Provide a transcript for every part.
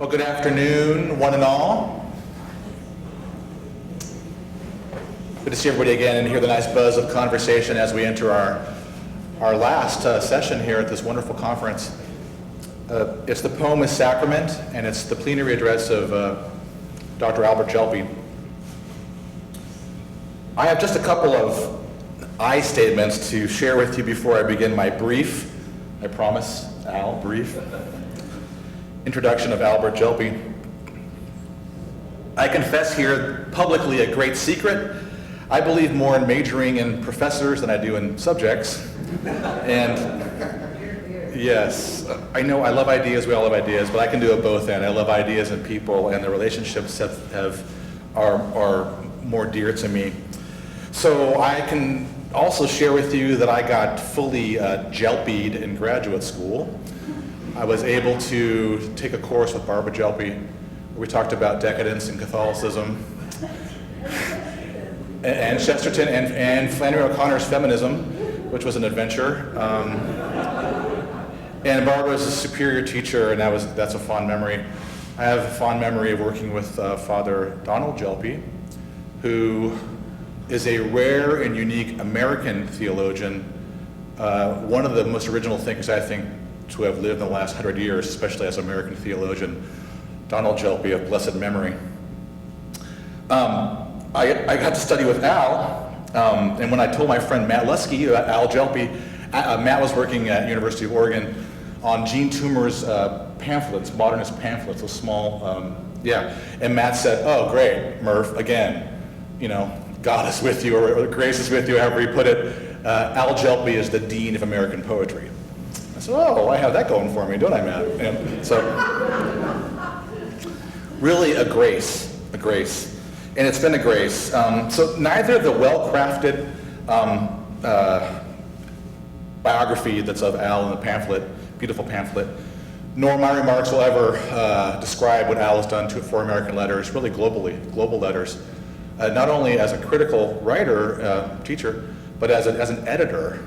Well, good afternoon, one and all. Good to see everybody again and hear the nice buzz of conversation as we enter our last session here at this wonderful conference. It's the poem is Sacrament, and it's the plenary address of Dr. Albert Gelpi. I have just a couple of I statements to share with you before I begin my brief, I promise, Al, brief, introduction of Albert Gelpi. I confess here publicly a great secret. I believe more in majoring in professors than I do in subjects. And yes, I know I love ideas, we all love ideas, but I can do it both end. I love ideas and people, and the relationships are more dear to me. So I can also share with you that I got fully Gelpi'd in graduate school. I was able to take a course with Barbara Gelpi where we talked about decadence and Catholicism, and Chesterton and Flannery O'Connor's feminism, which was an adventure. And Barbara was a superior teacher, and that's a fond memory. I have a fond memory of working with Father Donald Gelpi, who is a rare and unique American theologian, one of the most original thinkers, I think, to have lived in the last 100 years, especially as an American theologian, Donald Gelpi of blessed memory. I got to study with Al, and when I told my friend Matt Lusky about Al Gelpi, Matt was working at University of Oregon on Gene Toomer's pamphlets, modernist pamphlets, those small, and Matt said, "Oh, great, Murph, again, God is with you, or grace is with you, however he put it. Al Gelpi is the dean of American poetry." I said, "Oh, I have that going for me, don't I, Matt?" And so, really a grace, and it's been a grace. So neither the well-crafted biography that's of Al in the pamphlet, beautiful pamphlet, nor my remarks will ever describe what Al has done for American letters, really global letters. Not only as a critical writer, teacher, but as an editor.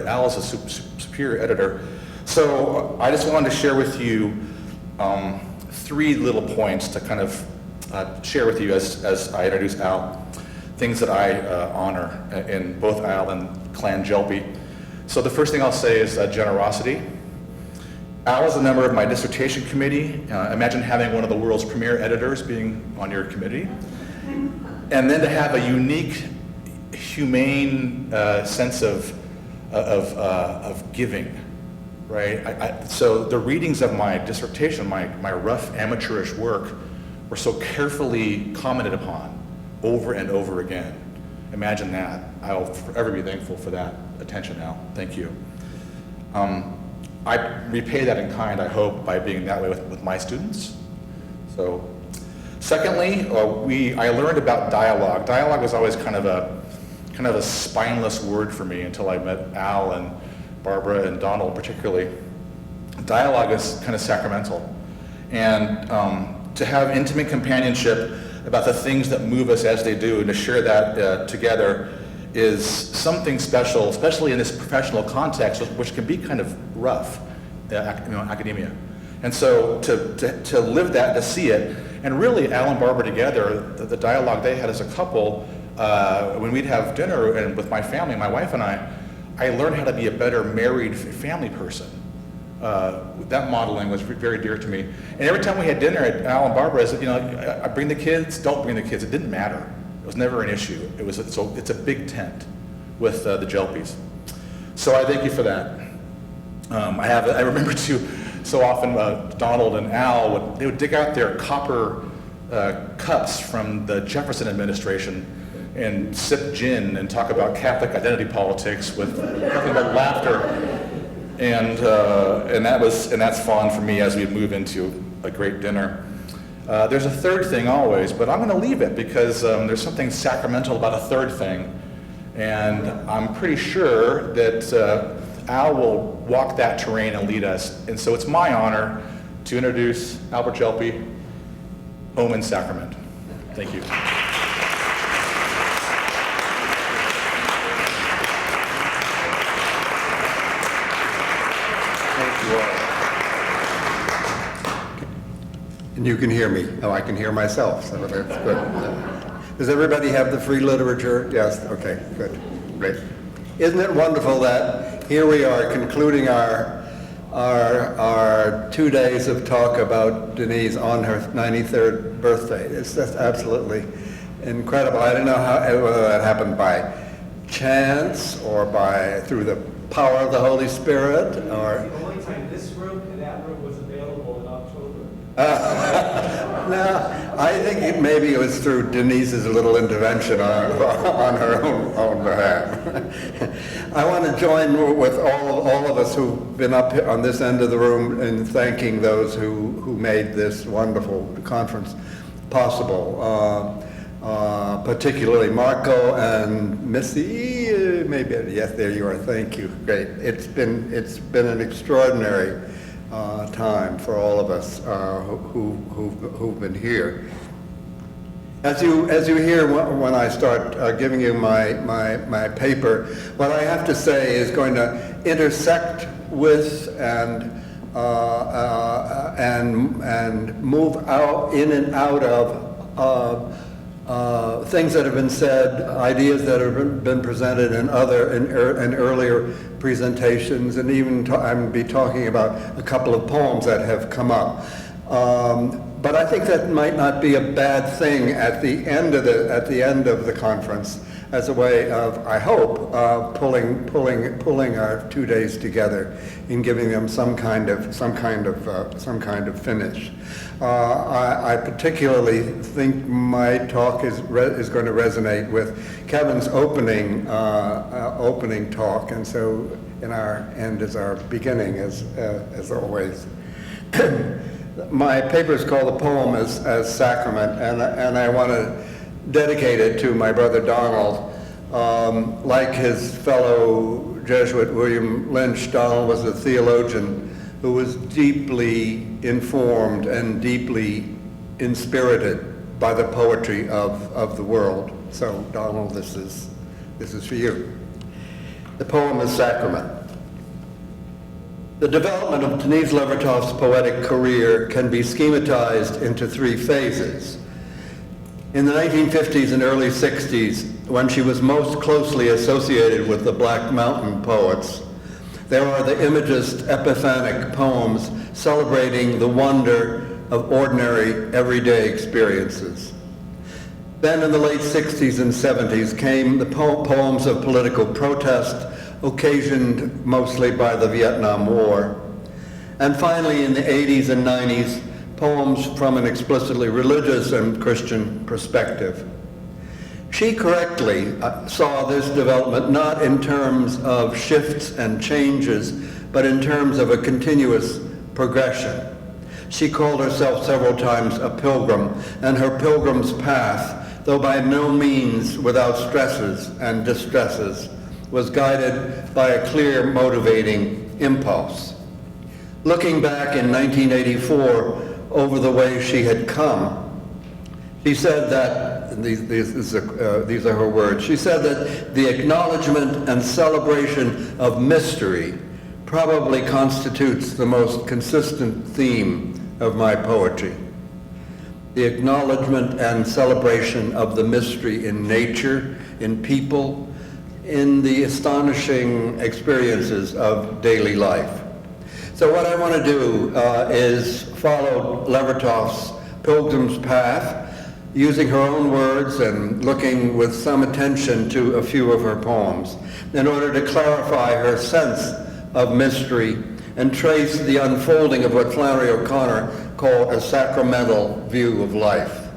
Al is a superior editor. So I just wanted to share with you 3 little points to kind of share with you as I introduce Al, things that I honor in both Al and Clan Gelpi. So the first thing I'll say is generosity. Al is a member of my dissertation committee. Imagine having one of the world's premier editors being on your committee. And then to have a unique, humane sense of giving, right? So the readings of my dissertation, my rough amateurish work, were so carefully commented upon over and over again. Imagine that. I'll forever be thankful for that attention, Al. Thank you. I repay that in kind, I hope, by being that way with my students. So, secondly, I learned about dialogue. Dialogue was always kind of a spineless word for me until I met Al and Barbara and Donald particularly. Dialogue is kind of sacramental. And to have intimate companionship about the things that move us as they do, and to share that together is something special, especially in this professional context, which can be kind of rough, academia. And so to live that, to see it, and really Al and Barbara together, the dialogue they had as a couple, when we'd have dinner and with my family, my wife and I learned how to be a better married family person. That modeling was very dear to me. And every time we had dinner at Al and Barbara's, I bring the kids, don't bring the kids. It didn't matter. It was never an issue. It's a big tent with the Gelpis. So I thank you for that. I remember too, so often Donald and Al would dig out their copper cups from the Jefferson administration and sip gin and talk about Catholic identity politics with nothing but laughter. And that's fun for me as we move into a great dinner. There's a third thing always, but I'm going to leave it because there's something sacramental about a third thing. And I'm pretty sure that Al will walk that terrain and lead us. And so it's my honor to introduce Albert Gelpi, Home in Sacrament. Thank you. And you can hear me. Oh, I can hear myself, so that's good. Does everybody have the free literature? Yes, okay, good, great. Isn't it wonderful that here we are concluding our 2 days of talk about Denise on her 93rd birthday. It's just absolutely incredible. I don't know whether that happened by chance or through the power of the Holy Spirit, or... It's the only time this room and that room was available in October. No, I think maybe it was through Denise's little intervention on her own behalf. I want to join with all of us who've been up here on this end of the room in thanking those who made this wonderful conference possible. Particularly Marco and Missy, maybe, yes, there you are, thank you, great. It's been an extraordinary time for all of us who've been here. As you hear when I start giving you my paper, what I have to say is going to intersect with and move out in and out of things that have been said, ideas that have been presented in earlier presentations, and even I'm be talking about a couple of poems that have come up. But I think that might not be a bad thing at the end of the conference, as a way of, I hope, pulling our 2 days together in giving them some kind of finish. I particularly think my talk is going to resonate with Kevin's opening talk, and so in our end is our beginning, as always. My paper is called "The Poem as Sacrament," and I want to dedicate it to my brother Donald. Like his fellow Jesuit William Lynch, Donald was a theologian who was deeply informed and deeply inspirited by the poetry of the world. So, Donald, this is for you. The poem is Sacrament. The development of Denise Levertov's poetic career can be schematized into 3 phases. In the 1950s and early 60s, when she was most closely associated with the Black Mountain poets, there are the imagist epiphanic poems celebrating the wonder of ordinary, everyday experiences. Then in the late 60s and 70s came the poems of political protest, occasioned mostly by the Vietnam War. And finally, in the 80s and 90s, poems from an explicitly religious and Christian perspective. She correctly saw this development not in terms of shifts and changes, but in terms of a continuous progression. She called herself several times a pilgrim, and her pilgrim's path, though by no means without stresses and distresses, was guided by a clear motivating impulse. Looking back in 1984 over the way she had come, she said that, these are her words, she said that the acknowledgement and celebration of mystery probably constitutes the most consistent theme of my poetry. The acknowledgement and celebration of the mystery in nature, in people, in the astonishing experiences of daily life. So what I want to do is follow Levertov's pilgrim's path, using her own words and looking with some attention to a few of her poems, in order to clarify her sense of mystery and trace the unfolding of what Flannery O'Connor called a sacramental view of life.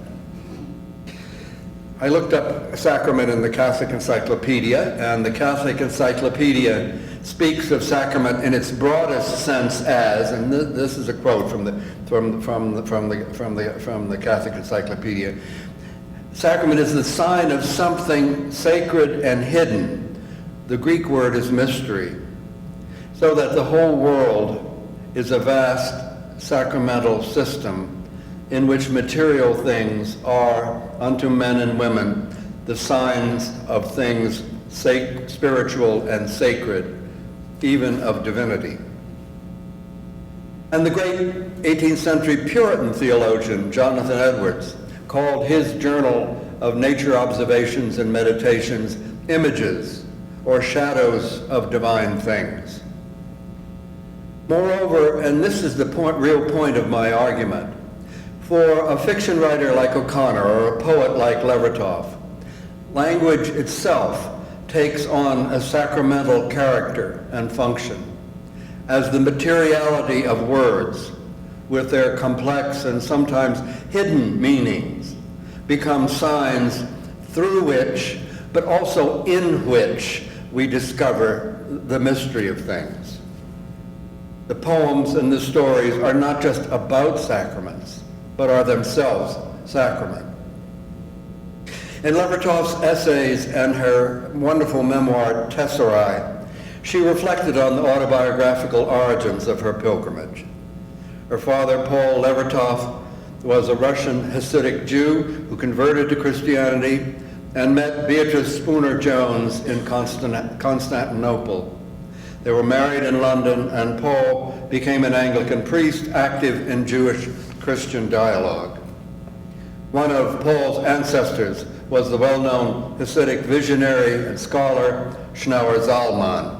I looked up sacrament in the Catholic Encyclopedia, and the Catholic Encyclopedia speaks of sacrament in its broadest sense as, and this is a quote from the Catholic Encyclopedia, sacrament is the sign of something sacred and hidden. The Greek word is mystery, so that the whole world is a vast sacramental system in which material things are unto men and women the signs of things spiritual and sacred, even of divinity. And the great 18th century Puritan theologian, Jonathan Edwards, called his journal of nature observations and meditations images or shadows of divine things. Moreover, and this is the real point of my argument, for a fiction writer like O'Connor or a poet like Levertov, language itself takes on a sacramental character and function, as the materiality of words, with their complex and sometimes hidden meanings, become signs through which, but also in which, we discover the mystery of things. The poems and the stories are not just about sacraments, but are themselves sacrament. In Levertov's essays and her wonderful memoir, Tesserae, she reflected on the autobiographical origins of her pilgrimage. Her father, Paul Levertov, was a Russian Hasidic Jew who converted to Christianity and met Beatrice Spooner Jones in Constantinople. They were married in London, and Paul became an Anglican priest active in Jewish-Christian dialogue. One of Paul's ancestors was the well-known Hasidic visionary and scholar Schnauer Zalman.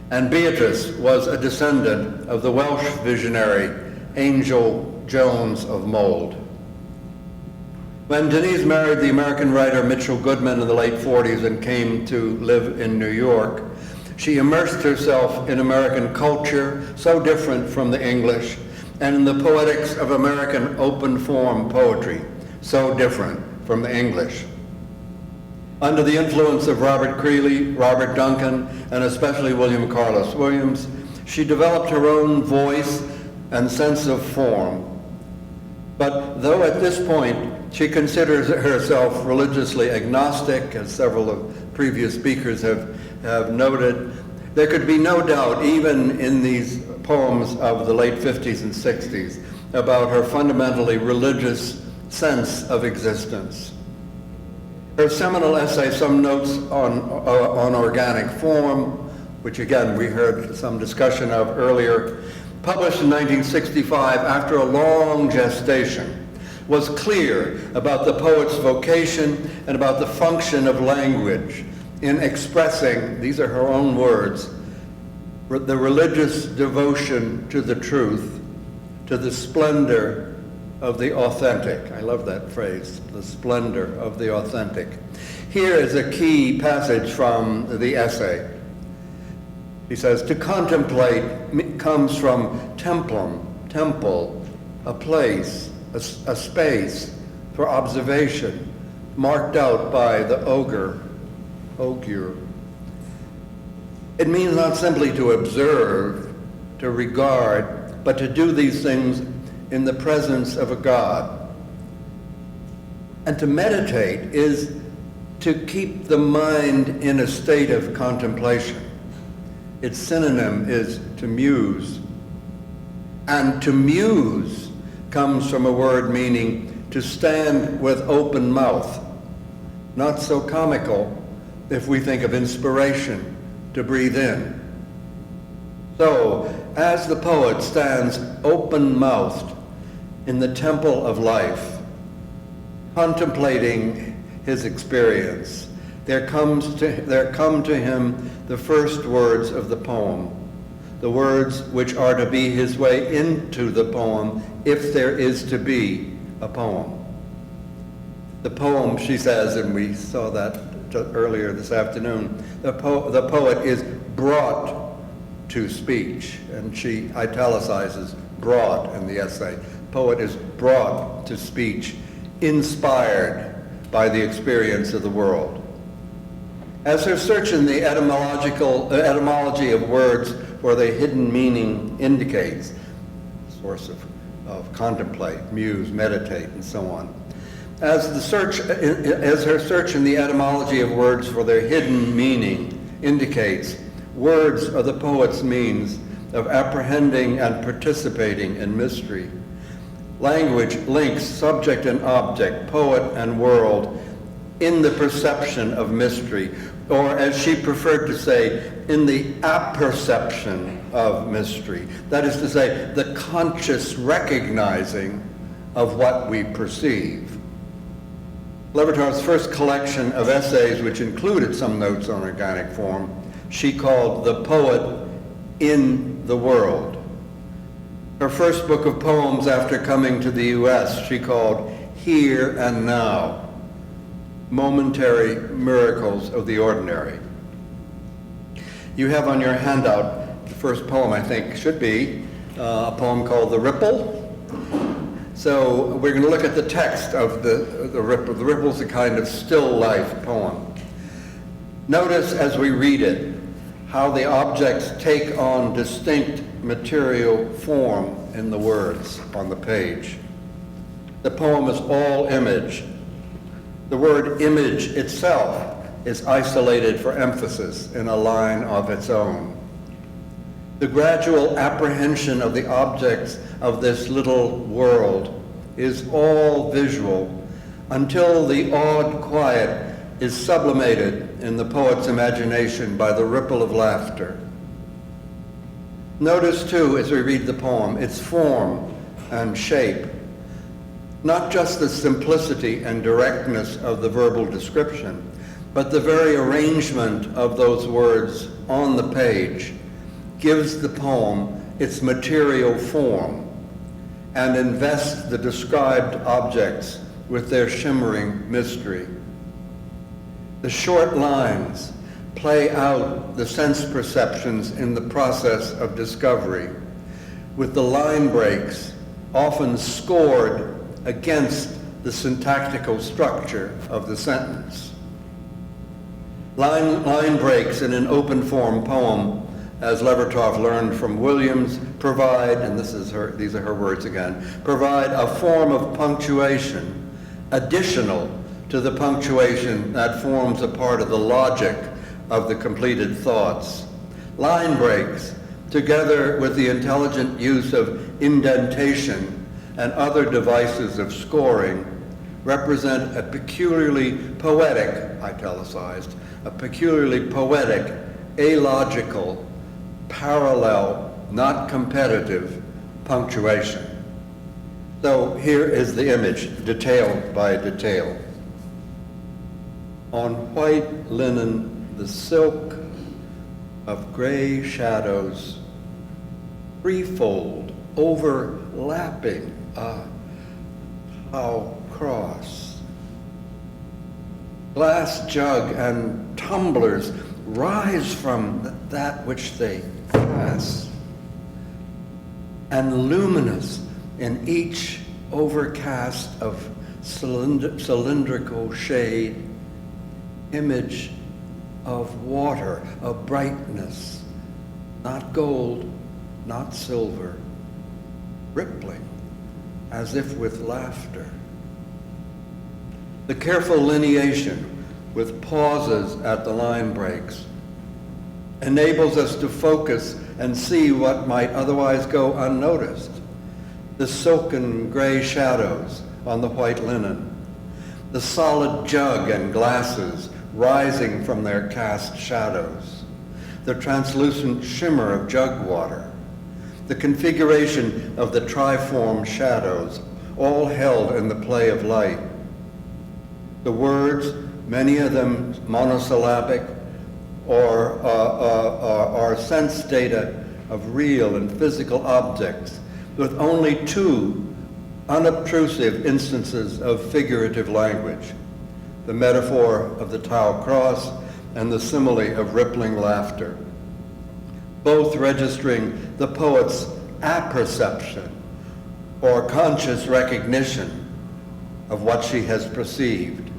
And Beatrice was a descendant of the Welsh visionary Angel Jones of Mold. When Denise married the American writer Mitchell Goodman in the late 40s and came to live in New York, she immersed herself in American culture, so different from the English, and in the poetics of American open form poetry, so different from the English. Under the influence of Robert Creeley, Robert Duncan, and especially William Carlos Williams, she developed her own voice and sense of form. But though at this point she considers herself religiously agnostic, as several of previous speakers have noted, there could be no doubt, even in these poems of the late 50s and 60s, about her fundamentally religious sense of existence. Her seminal essay, Some Notes on Organic Form, which again we heard some discussion of earlier, published in 1965 after a long gestation, was clear about the poet's vocation and about the function of language in expressing, these are her own words, the religious devotion to the truth, to the splendor of the authentic. I love that phrase, the splendor of the authentic. Here is a key passage from the essay. He says, to contemplate comes from templum, temple, a place, a space for observation, marked out by the augur. It means not simply to observe, to regard, but to do these things in the presence of a God. And to meditate is to keep the mind in a state of contemplation. Its synonym is to muse. And to muse comes from a word meaning to stand with open mouth. Not so comical if we think of inspiration, to breathe in. So, as the poet stands open-mouthed in the temple of life, contemplating his experience, there come to him the first words of the poem, the words which are to be his way into the poem, if there is to be a poem. The poem, she says, and we saw that earlier this afternoon, the poet is brought to speech, and she italicizes brought in the essay. Poet is brought to speech, inspired by the experience of the world. As her search in the etymology of words for their hidden meaning indicates, source of contemplate, muse, meditate, and so on. As her search in the etymology of words for their hidden meaning indicates, words are the poet's means of apprehending and participating in mystery. Language links subject and object, poet and world, in the perception of mystery, or as she preferred to say, in the apperception of mystery. That is to say, the conscious recognizing of what we perceive. Levertov's first collection of essays, which included some notes on organic form, she called The Poet in the World. Her first book of poems after coming to the U.S. she called Here and Now, Momentary Miracles of the Ordinary. You have on your handout, the first poem I think should be a poem called The Ripple. So we're going to look at the text of the Ripple. The Ripple is a kind of still life poem. Notice as we read it how the objects take on distinct material form in the words on the page. The poem is all image. The word image itself is isolated for emphasis in a line of its own. The gradual apprehension of the objects of this little world is all visual until the awed quiet is sublimated in the poet's imagination by the ripple of laughter. Notice too, as we read the poem, its form and shape. Not just the simplicity and directness of the verbal description, but the very arrangement of those words on the page gives the poem its material form and invests the described objects with their shimmering mystery. The short lines play out the sense perceptions in the process of discovery, with the line breaks often scored against the syntactical structure of the sentence. Line breaks in an open form poem, as Levertov learned from Williams, provide, and these are her words again, provide a form of punctuation additional to the punctuation that forms a part of the logic of the completed thoughts. Line breaks, together with the intelligent use of indentation and other devices of scoring, represent a peculiarly poetic, italicized, a peculiarly poetic, alogical, parallel, not competitive punctuation. So here is the image, detail by detail. On white linen, the silk of gray shadows, threefold, overlapping a tau cross. Glass jug and tumblers rise from that which they pass, and luminous in each overcast of cylindrical shade, image of water, of brightness, not gold, not silver, rippling as if with laughter. The careful lineation with pauses at the line breaks enables us to focus and see what might otherwise go unnoticed. The silken gray shadows on the white linen, the solid jug and glasses rising from their cast shadows, the translucent shimmer of jug water, the configuration of the triform shadows, all held in the play of light. The words, many of them monosyllabic, or sense data of real and physical objects, with only two unobtrusive instances of figurative language, the metaphor of the tau cross and the simile of rippling laughter, both registering the poet's apperception or conscious recognition of what she has perceived,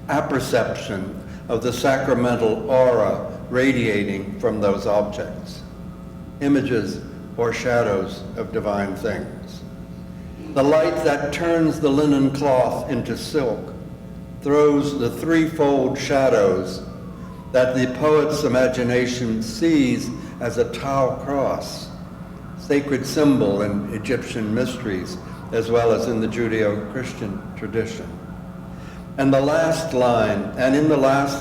apperception of the sacramental aura radiating from those objects, images or shadows of divine things. The light that turns the linen cloth into silk throws the threefold shadows that the poet's imagination sees as a tau cross, sacred symbol in Egyptian mysteries, as well as in the Judeo-Christian tradition. And in the last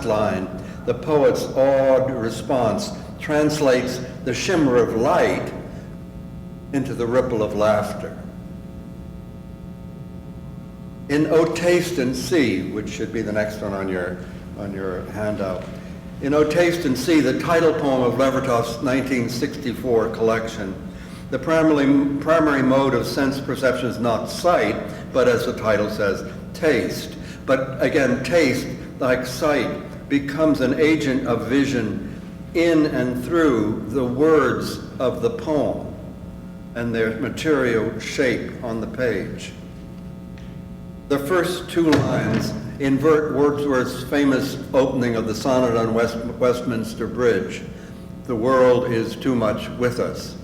line, the poet's awed response translates the shimmer of light into the ripple of laughter. In O Taste and See, which should be the next one on your handout, in O Taste and See, the title poem of Levertov's 1964 collection, the primary mode of sense perception is not sight, but as the title says, taste. But again, taste, like sight, becomes an agent of vision in and through the words of the poem and their material shape on the page. The first two lines invert Wordsworth's famous opening of the sonnet on Westminster Bridge, "The world is too much with us."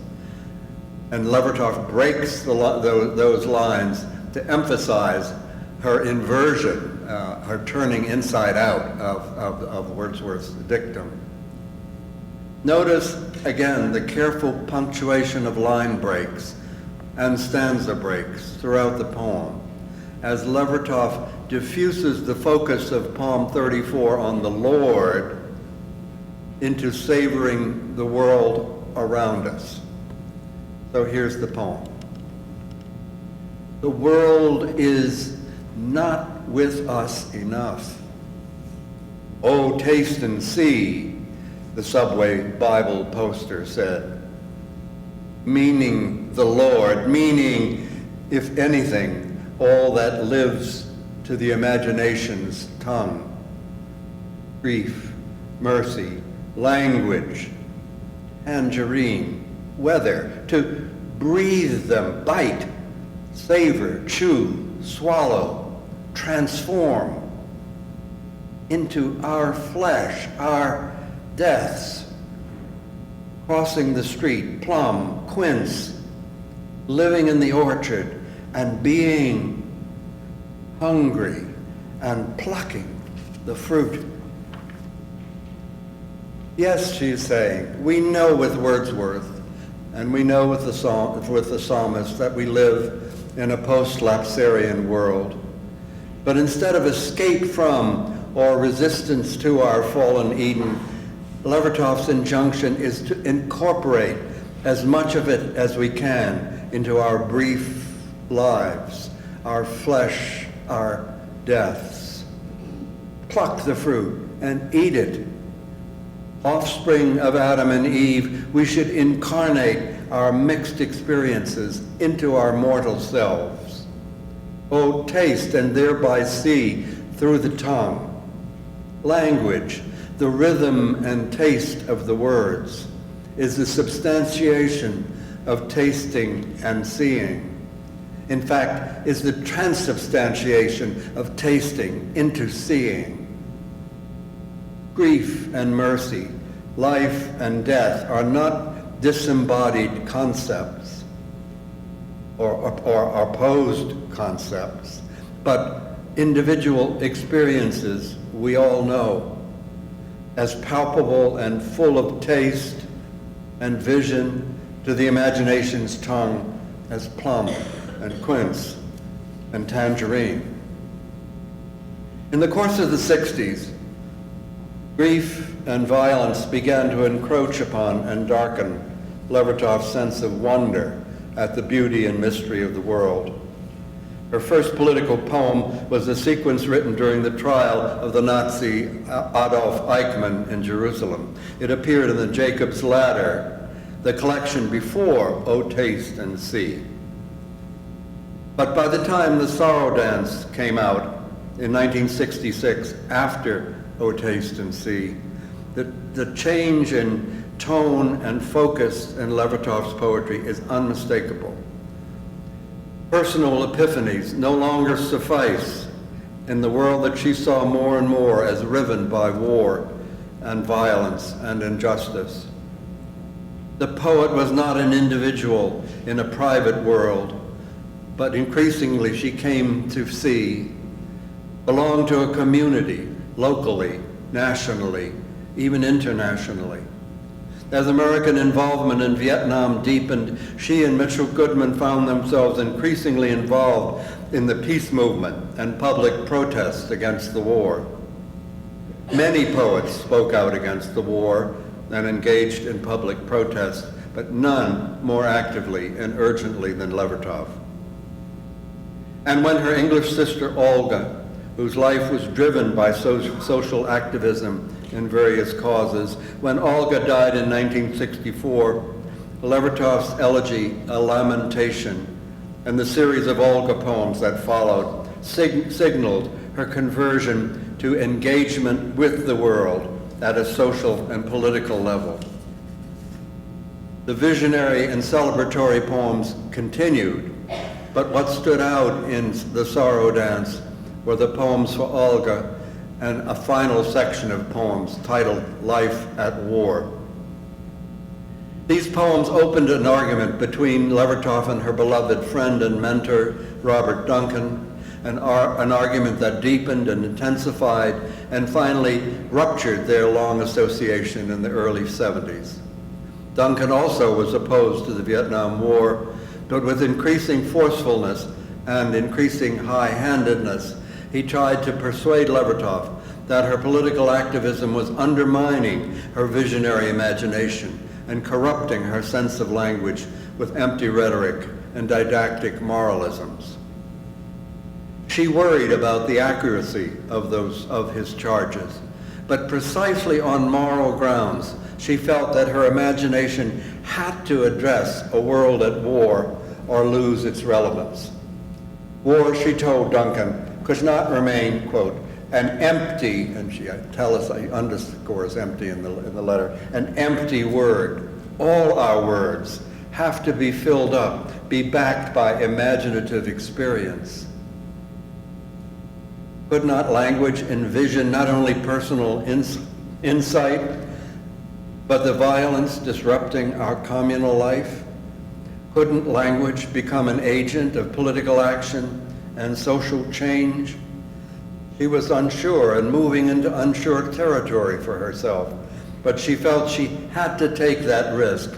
And Levertov breaks those lines to emphasize her inversion, her turning inside out of Wordsworth's dictum. Notice, again, the careful punctuation of line breaks and stanza breaks throughout the poem, as Levertov diffuses the focus of Poem 34 on the Lord into savoring the world around us. So here's the poem. The world is not with us enough. Oh, taste and see, the subway Bible poster said. Meaning the Lord, meaning, if anything, all that lives to the imagination's tongue. Grief, mercy, language, tangerine, weather, to breathe them, bite, savor, chew, swallow, transform into our flesh, our deaths, crossing the street, plum, quince, living in the orchard, and being hungry and plucking the fruit. Yes, she's saying, we know with Wordsworth, and we know with the psalmist that we live in a post-lapsarian world. But instead of escape from or resistance to our fallen Eden, Levertov's injunction is to incorporate as much of it as we can into our brief lives, our flesh, our deaths. Pluck the fruit and eat it. Offspring of Adam and Eve, we should incarnate our mixed experiences into our mortal selves. Oh, taste and thereby see through the tongue. Language, the rhythm and taste of the words, is the substantiation of tasting and seeing. In fact, is the transubstantiation of tasting into seeing. Grief and mercy, life and death are not disembodied concepts or opposed concepts, but individual experiences we all know, as palpable and full of taste and vision to the imagination's tongue as plum and quince and tangerine. In the course of the 60s, grief and violence began to encroach upon and darken Levertov's sense of wonder at the beauty and mystery of the world. Her first political poem was a sequence written during the trial of the Nazi Adolf Eichmann in Jerusalem. It appeared in the Jacob's Ladder, the collection before O Taste and See. But by the time the Sorrow Dance came out in 1966, after O Taste and See, the change in tone and focus in Levertov's poetry is unmistakable. Personal epiphanies no longer suffice in the world that she saw more and more as riven by war and violence and injustice. The poet was not an individual in a private world, but increasingly she came to see, belong to a community, locally, nationally, even internationally. As American involvement in Vietnam deepened, she and Mitchell Goodman found themselves increasingly involved in the peace movement and public protests against the war. Many poets spoke out against the war, and engaged in public protest, but none more actively and urgently than Levertov. And when her English sister Olga, whose life was driven by social activism in various causes, when Olga died in 1964, Levertov's elegy, A Lamentation, and the series of Olga poems that followed signaled her conversion to engagement with the world at a social and political level. The visionary and celebratory poems continued, but what stood out in the Sorrow Dance were the poems for Olga and a final section of poems titled Life at War. These poems opened an argument between Levertov and her beloved friend and mentor, Robert Duncan, an argument that deepened and intensified and finally ruptured their long association in the early 70s. Duncan also was opposed to the Vietnam War, but with increasing forcefulness and increasing high-handedness, he tried to persuade Levertov that her political activism was undermining her visionary imagination and corrupting her sense of language with empty rhetoric and didactic moralisms. She worried about the accuracy of his charges, but precisely on moral grounds, she felt that her imagination had to address a world at war or lose its relevance. War, she told Duncan, could not remain, quote, an empty, and she underscores empty in the letter, an empty word. All our words have to be filled up, be backed by imaginative experience. Could not language envision not only personal insight, but the violence disrupting our communal life? Couldn't language become an agent of political action and social change? She was unsure and moving into unsure territory for herself, but she felt she had to take that risk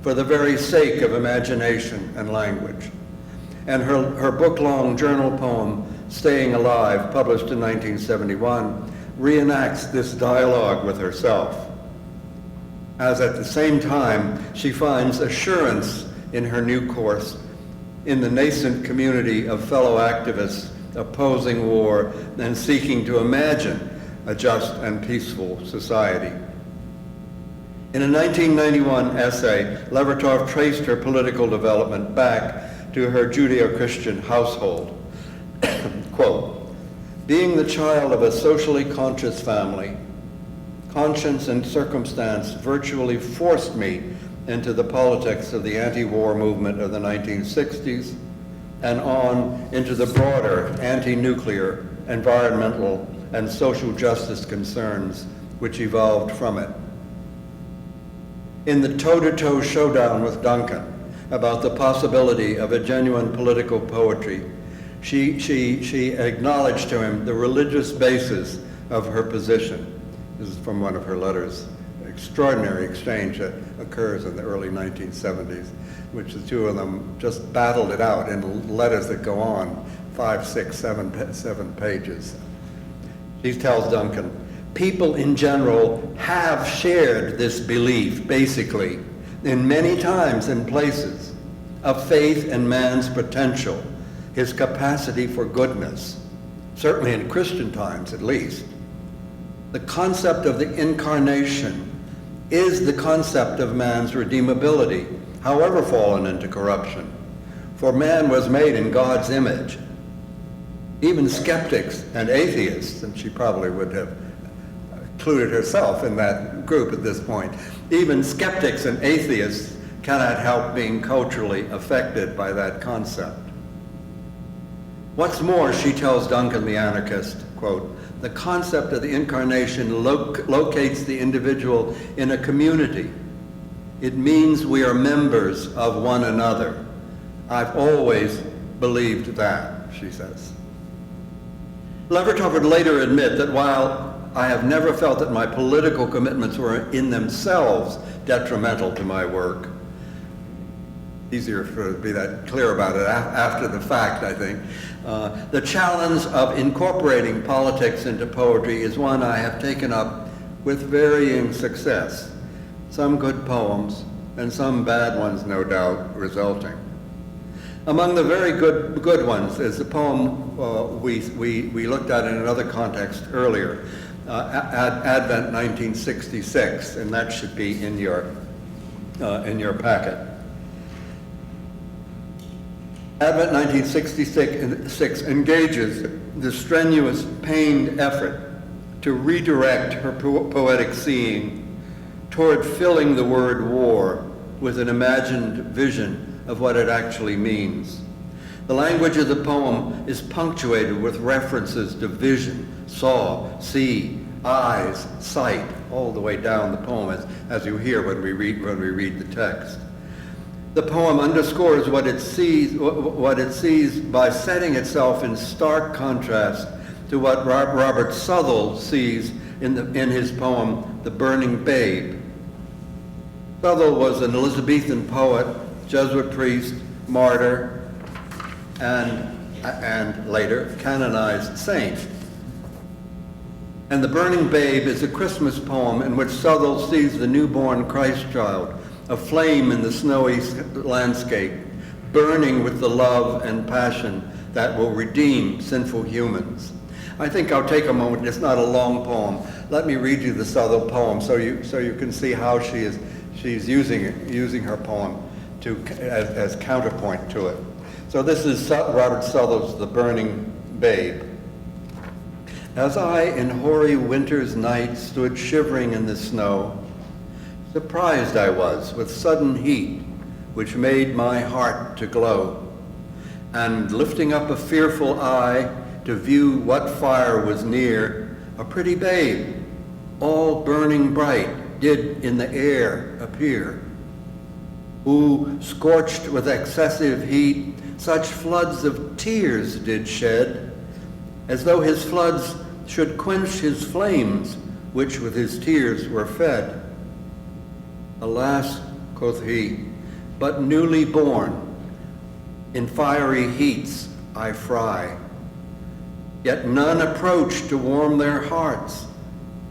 for the very sake of imagination and language. And her book-long journal poem, Staying Alive, published in 1971, reenacts this dialogue with herself, as at the same time she finds assurance in her new course in the nascent community of fellow activists opposing war and seeking to imagine a just and peaceful society. In a 1991 essay, Levertov traced her political development back to her Judeo-Christian household. Quote, being the child of a socially conscious family, conscience and circumstance virtually forced me into the politics of the anti-war movement of the 1960s and on into the broader anti-nuclear, environmental, and social justice concerns which evolved from it. In the toe-to-toe showdown with Duncan about the possibility of a genuine political poetry, she acknowledged to him the religious basis of her position. This is from one of her letters. Extraordinary exchange that occurs in the early 1970s, which the two of them just battled it out in letters that go on 5, 6, 7 pages. She tells Duncan, people in general have shared this belief, basically, in many times and places, of faith in man's potential, his capacity for goodness, certainly in Christian times at least. The concept of the incarnation is the concept of man's redeemability, however fallen into corruption. For man was made in God's image. Even skeptics and atheists, and she probably would have included herself in that group at this point, even skeptics and atheists cannot help being culturally affected by that concept. What's more, she tells Duncan the anarchist, quote, the concept of the incarnation locates the individual in a community. It means we are members of one another. I've always believed that, she says. Levertov would later admit that while I have never felt that my political commitments were in themselves detrimental to my work, easier to be that clear about it after the fact, I think. The challenge of incorporating politics into poetry is one I have taken up with varying success. some good poems, and some bad ones, no doubt, resulting. Among the very good ones is the poem we looked at in another context earlier, Advent 1966, and that should be in your packet. Advent 1966 engages the strenuous, pained effort to redirect her poetic seeing toward filling the word war with an imagined vision of what it actually means. The language of the poem is punctuated with references to vision, saw, see, eyes, sight, all the way down the poem, as you hear when we read the text. The poem underscores what it sees by setting itself in stark contrast to what Robert Southwell sees in his poem, The Burning Babe. Southwell was an Elizabethan poet, Jesuit priest, martyr, and later canonized saint. And The Burning Babe is a Christmas poem in which Southwell sees the newborn Christ child, aflame in the snowy landscape, burning with the love and passion that will redeem sinful humans. I think I'll take a moment. It's not a long poem. Let me read you the Southwell poem so you can see how she's using her poem as counterpoint to it. So this is Robert Southwell's The Burning Babe. As I in hoary winter's night stood shivering in the snow, surprised I was with sudden heat, which made my heart to glow. And lifting up a fearful eye to view what fire was near, a pretty babe, all burning bright, did in the air appear, who, scorched with excessive heat, such floods of tears did shed, as though his floods should quench his flames, which with his tears were fed. Alas, quoth he, but newly born, in fiery heats I fry. Yet none approach to warm their hearts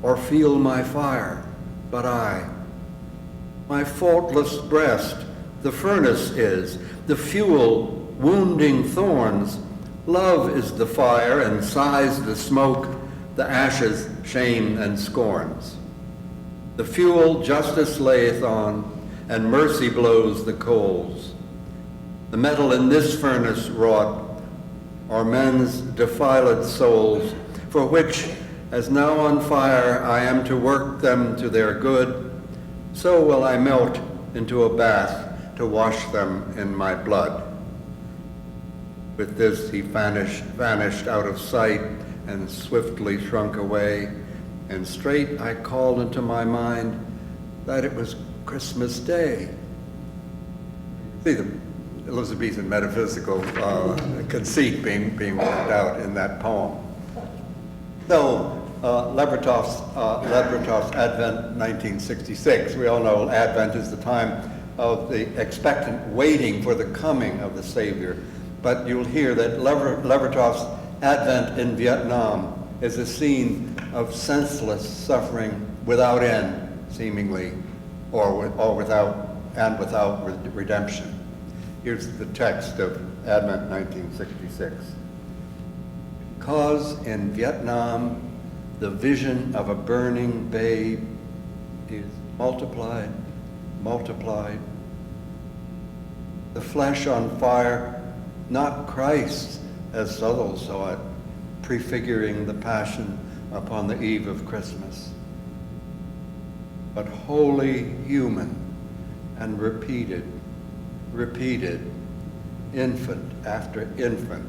or feel my fire, but I. My faultless breast the furnace is, the fuel wounding thorns. Love is the fire and sighs the smoke, the ashes shame and scorns. The fuel justice layeth on, and mercy blows the coals. The metal in this furnace wrought are men's defiled souls, for which, as now on fire I am to work them to their good, so will I melt into a bath to wash them in my blood. With this he vanished out of sight and swiftly shrunk away, and straight I called into my mind that it was Christmas Day. See the Elizabethan metaphysical conceit being worked out in that poem. So Levertov's Advent 1966, we all know Advent is the time of the expectant waiting for the coming of the Savior. But you'll hear that Levertov's Advent in Vietnam is a scene of senseless suffering without end, seemingly, without redemption. Here's the text of Advent 1966. Because in Vietnam, the vision of a burning babe is multiplied. The flesh on fire, not Christ, as Southwell saw it, prefiguring the passion upon the eve of Christmas, but wholly human and repeated, infant after infant,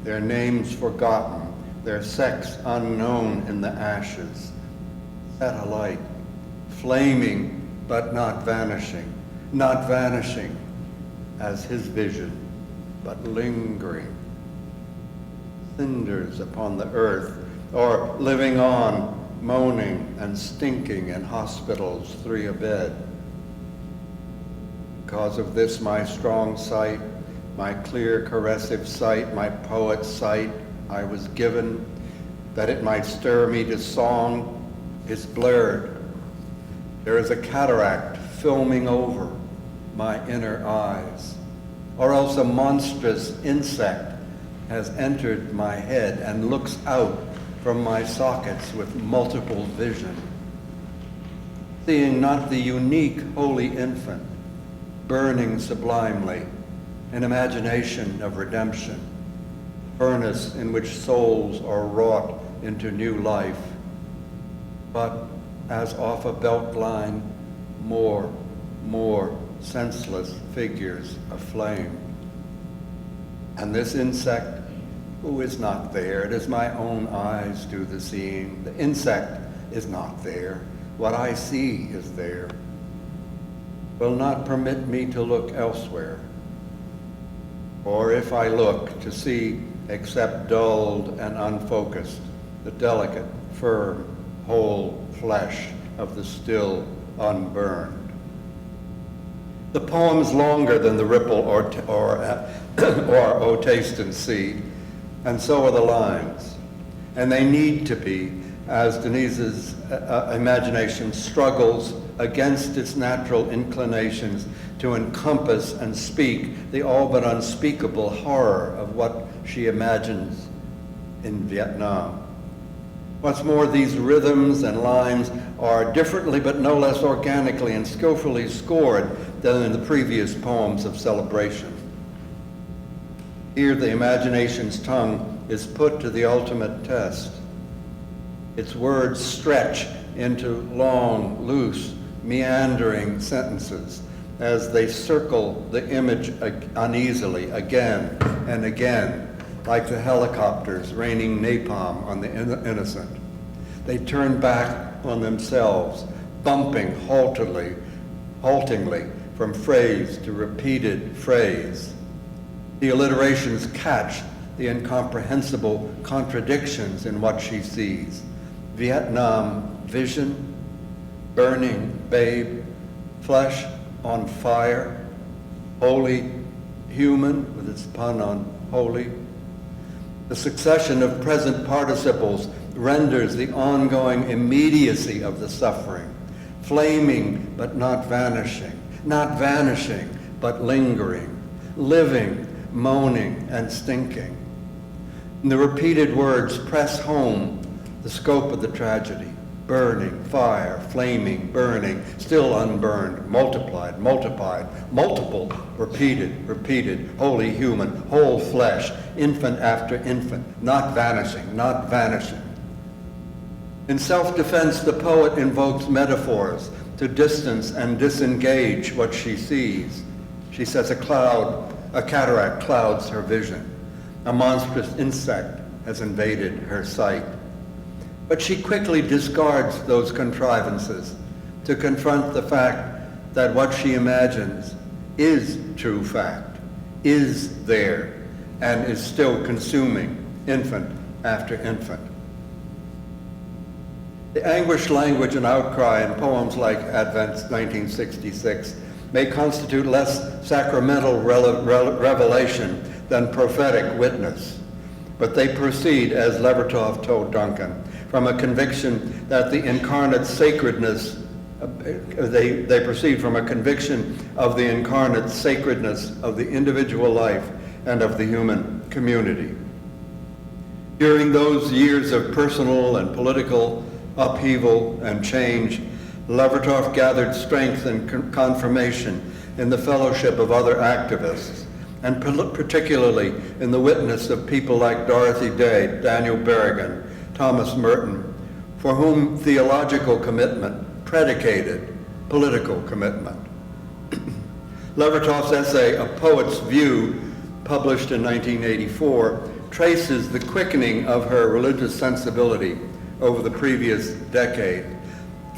their names forgotten, their sex unknown in the ashes, set alight, flaming but not vanishing as his vision, but lingering. Cinders upon the earth, or living on, moaning and stinking in hospitals 3 a bed. Because of this my strong sight, my clear caressive sight, my poet's sight I was given, that it might stir me to song, is blurred. There is a cataract filming over my inner eyes, or else a monstrous insect has entered my head and looks out from my sockets with multiple vision, seeing not the unique holy infant burning sublimely, an imagination of redemption, furnace in which souls are wrought into new life, but as off a belt line, more senseless figures aflame. And this insect, who is not there, it is my own eyes do the seeing. The insect is not there. What I see is there. Will not permit me to look elsewhere. Or if I look, to see except dulled and unfocused, the delicate, firm, whole flesh of the still unburned. The poem's longer than the ripple or "O taste and see," and so are the lines. And they need to be, as Denise's imagination struggles against its natural inclinations to encompass and speak the all but unspeakable horror of what she imagines in Vietnam. What's more, these rhythms and lines are differently but no less organically and skillfully scored than in the previous poems of celebration. Here the imagination's tongue is put to the ultimate test. Its words stretch into long, loose, meandering sentences as they circle the image uneasily again and again, like the helicopters raining napalm on the innocent. They turn back on themselves, bumping haltingly from phrase to repeated phrase. The alliterations catch the incomprehensible contradictions in what she sees. Vietnam vision, burning babe, flesh on fire, holy human with its pun on holy. The succession of present participles renders the ongoing immediacy of the suffering, flaming but not vanishing but lingering, living, moaning, and stinking. And the repeated words press home the scope of the tragedy. Burning, fire, flaming, burning, still unburned, multiplied, multiple, repeated, holy human, whole flesh, infant after infant, not vanishing. In self-defense, the poet invokes metaphors to distance and disengage what she sees. She says a cataract clouds her vision. A monstrous insect has invaded her sight. But she quickly discards those contrivances to confront the fact that what she imagines is true fact, is there, and is still consuming infant after infant. The anguished language and outcry in poems like Advent's 1966 may constitute less sacramental revelation than prophetic witness, but they proceed, as Levertov told Duncan, from a conviction that the incarnate sacredness, they proceed from a conviction of the incarnate sacredness of the individual life and of the human community. During those years of personal and political upheaval and change, Levertov gathered strength and confirmation in the fellowship of other activists, and particularly in the witness of people like Dorothy Day, Daniel Berrigan, Thomas Merton, for whom theological commitment predicated political commitment. Levertov's essay, A Poet's View, published in 1984, traces the quickening of her religious sensibility over the previous decade.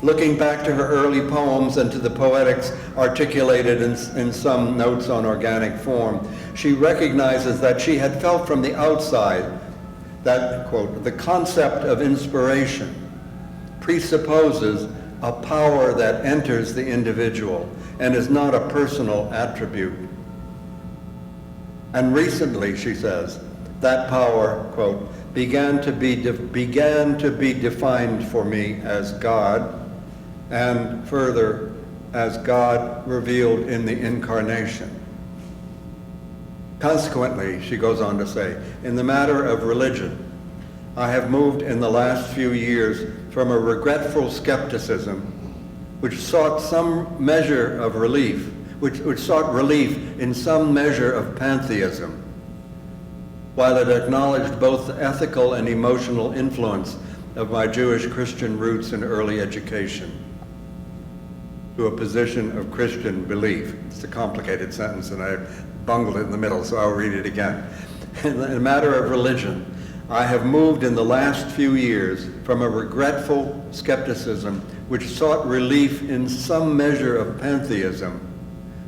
Looking back to her early poems and to the poetics articulated in some notes on organic form, she recognizes that she had felt from the outside that, quote, the concept of inspiration presupposes a power that enters the individual and is not a personal attribute. And recently, she says, that power, quote, began to be defined for me as God, and further, as God revealed in the Incarnation. Consequently, she goes on to say, in the matter of religion, I have moved in the last few years from a regretful skepticism which sought some measure of relief, which sought relief in some measure of pantheism, while it acknowledged both the ethical and emotional influence of my Jewish Christian roots and early education, to a position of Christian belief. It's a complicated sentence, and I bungled it in the middle, so I'll read it again. In the matter of religion, I have moved in the last few years from a regretful skepticism which sought relief in some measure of pantheism,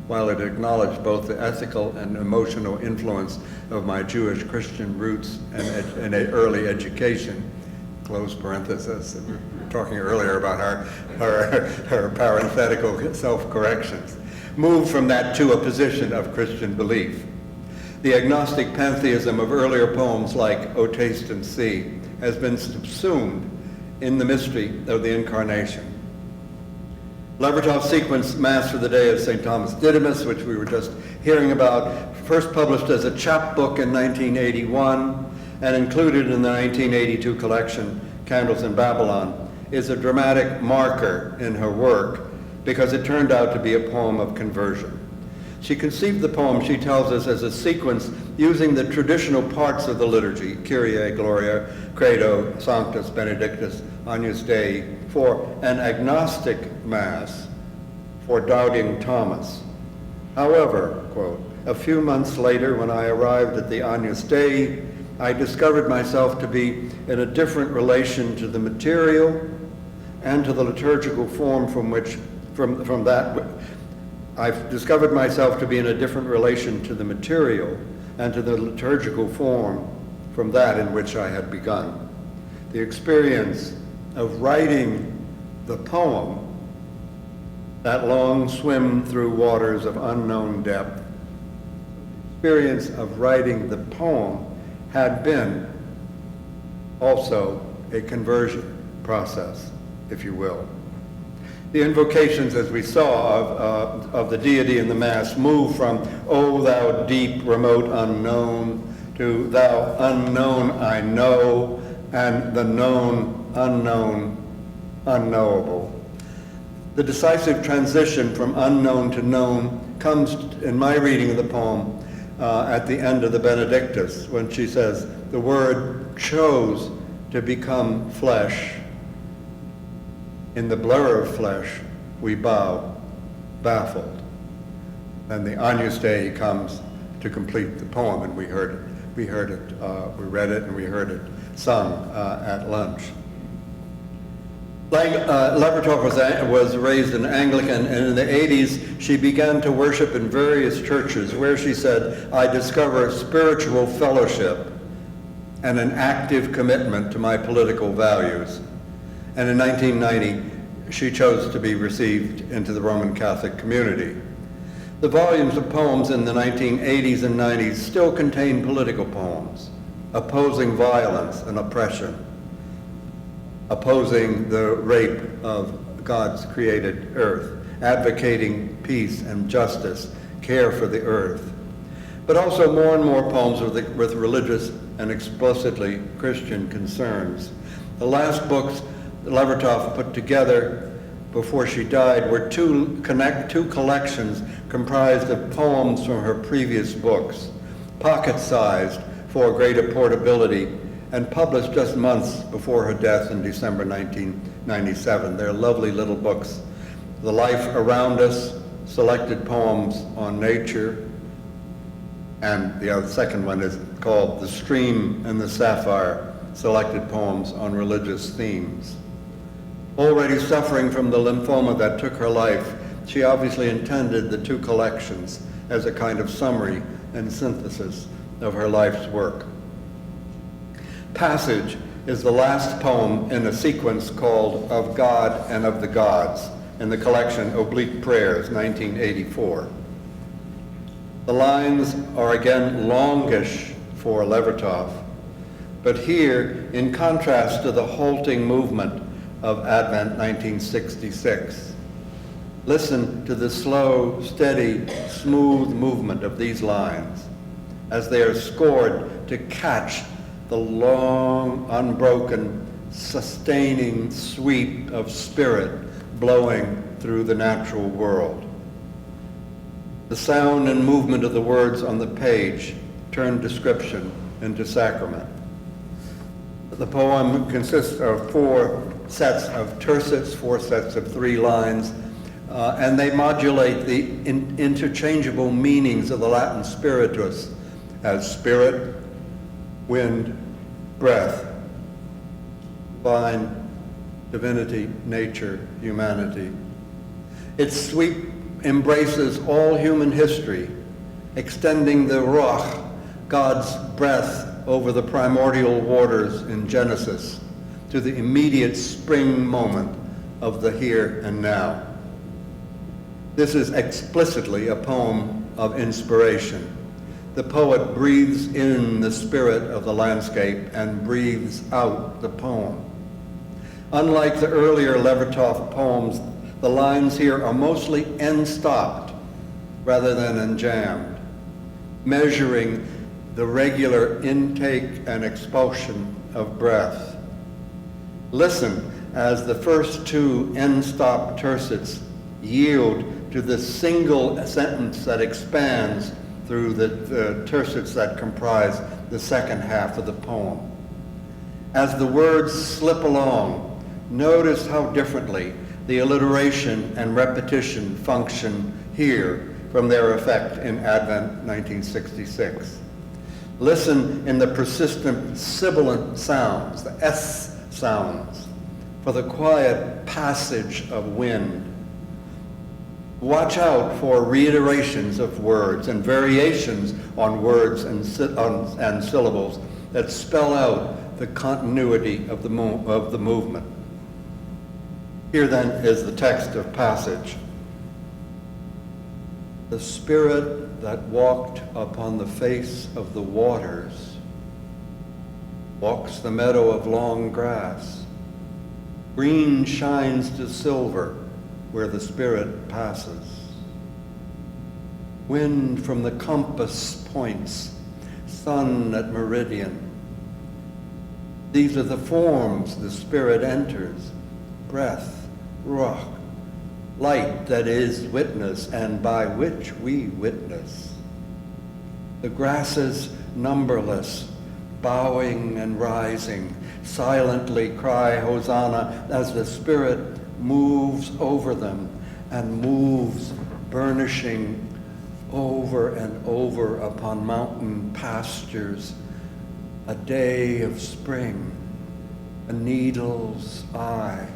while it acknowledged both the ethical and emotional influence of my Jewish Christian roots and early education, close parenthesis. We were talking earlier about her parenthetical self-corrections. Moved from that to a position of Christian belief. The agnostic pantheism of earlier poems like O Taste and See has been subsumed in the mystery of the Incarnation. Levertov's sequence Mass for the Day of St. Thomas Didymus, which we were just hearing about, first published as a chapbook in 1981 and included in the 1982 collection Candles in Babylon, is a dramatic marker in her work because it turned out to be a poem of conversion. She conceived the poem, she tells us, as a sequence using the traditional parts of the liturgy, Kyrie, Gloria, Credo, Sanctus, Benedictus, Agnus Dei, for an agnostic Mass for doubting Thomas. However, quote, a few months later when I arrived at the Agnus Dei, I discovered myself to be in a different relation to the material and to the liturgical form from that. I've discovered myself to be in a different relation to the material and to the liturgical form from that in which I had begun. The experience of writing the poem, that long swim through waters of unknown depth, the experience of writing the poem had been also a conversion process, if you will. The invocations, as we saw, of the deity in the Mass move from, O thou deep, remote unknown, to thou unknown I know, and the known, unknown, unknowable. The decisive transition from unknown to known comes, in my reading of the poem, at the end of the Benedictus, when she says, the Word chose to become flesh. In the blur of flesh, we bow, baffled. And the Agnus Dei comes to complete the poem, and we read it, and we heard it sung at lunch. Levertov was raised an Anglican, and in the 80s, she began to worship in various churches where she said, I discover spiritual fellowship and an active commitment to my political values. And in 1990, she chose to be received into the Roman Catholic community. The volumes of poems in the 1980s and 90s still contain political poems, opposing violence and oppression, opposing the rape of God's created earth, advocating peace and justice, care for the earth, but also more and more poems with religious and explicitly Christian concerns. The last books Levertov put together before she died were two collections comprised of poems from her previous books, pocket-sized for greater portability, and published just months before her death in December 1997. They're lovely little books. The Life Around Us, selected poems on nature, and the second one is called The Stream and the Sapphire, selected poems on religious themes. Already suffering from the lymphoma that took her life, she obviously intended the two collections as a kind of summary and synthesis of her life's work. Passage is the last poem in a sequence called Of God and of the Gods in the collection Oblique Prayers, 1984. The lines are again longish for Levertov, but here, in contrast to the halting movement of Advent 1966. Listen to the slow, steady, smooth movement of these lines as they are scored to catch the long, unbroken, sustaining sweep of spirit blowing through the natural world. The sound and movement of the words on the page turn description into sacrament. The poem consists of 4 sets of tercets, 4 sets of 3 lines, and they modulate the interchangeable meanings of the Latin spiritus as spirit, wind, breath, divine, divinity, nature, humanity. Its sweep embraces all human history, extending the Ruach, God's breath over the primordial waters in Genesis, to the immediate spring moment of the here and now. This is explicitly a poem of inspiration. The poet breathes in the spirit of the landscape and breathes out the poem. Unlike the earlier Levertov poems, the lines here are mostly end-stopped rather than enjambed, measuring the regular intake and expulsion of breath. Listen as the first 2 end-stop tercets yield to the single sentence that expands through the tercets that comprise the second half of the poem. As the words slip along, notice how differently the alliteration and repetition function here from their effect in Advent 1966. Listen in the persistent sibilant sounds, the S sounds, for the quiet passage of wind. Watch out for reiterations of words and variations on words and syllables that spell out the continuity of the movement. Here then is the text of passage. The Spirit that walked upon the face of the waters walks the meadow of long grass. Green shines to silver where the Spirit passes. Wind from the compass points, sun at meridian. These are the forms the Spirit enters: breath, ruach, light that is witness and by which we witness. The grasses numberless, bowing and rising, silently cry Hosanna as the Spirit moves over them and moves burnishing over and over upon mountain pastures. A day of spring, a needle's eye,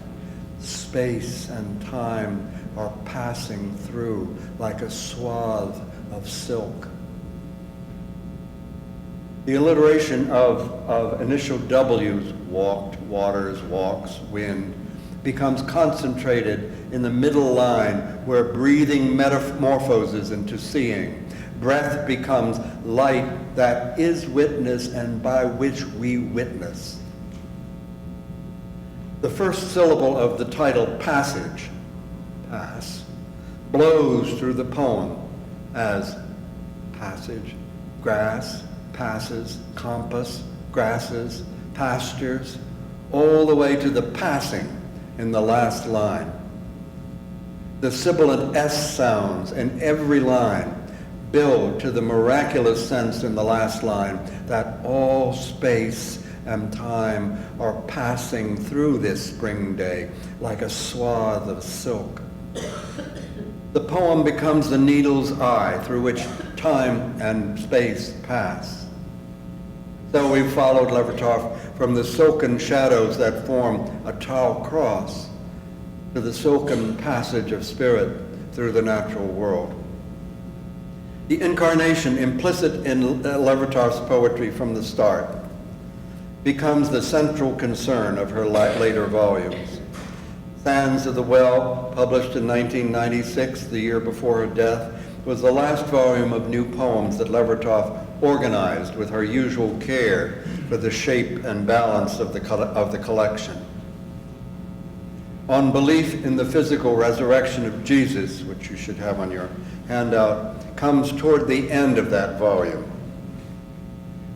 space and time are passing through like a swath of silk. The alliteration of initial W's, walked, waters, walks, wind, becomes concentrated in the middle line where breathing metamorphoses into seeing. Breath becomes light that is witness and by which we witness. The first syllable of the title passage, pass, blows through the poem as passage, grass, passes, compass, grasses, pastures, all the way to the passing in the last line. The sibilant S sounds in every line build to the miraculous sense in the last line that all space and time are passing through this spring day like a swath of silk. The poem becomes the needle's eye through which time and space pass. So we've followed Levertov from the silken shadows that form a tau cross to the silken passage of spirit through the natural world. The incarnation implicit in Levertov's poetry from the start becomes the central concern of her later volumes. Sands of the Well, published in 1996, the year before her death, was the last volume of new poems that Levertov organized with her usual care for the shape and balance of the collection. on belief in the physical resurrection of Jesus, which you should have on your handout, comes toward the end of that volume.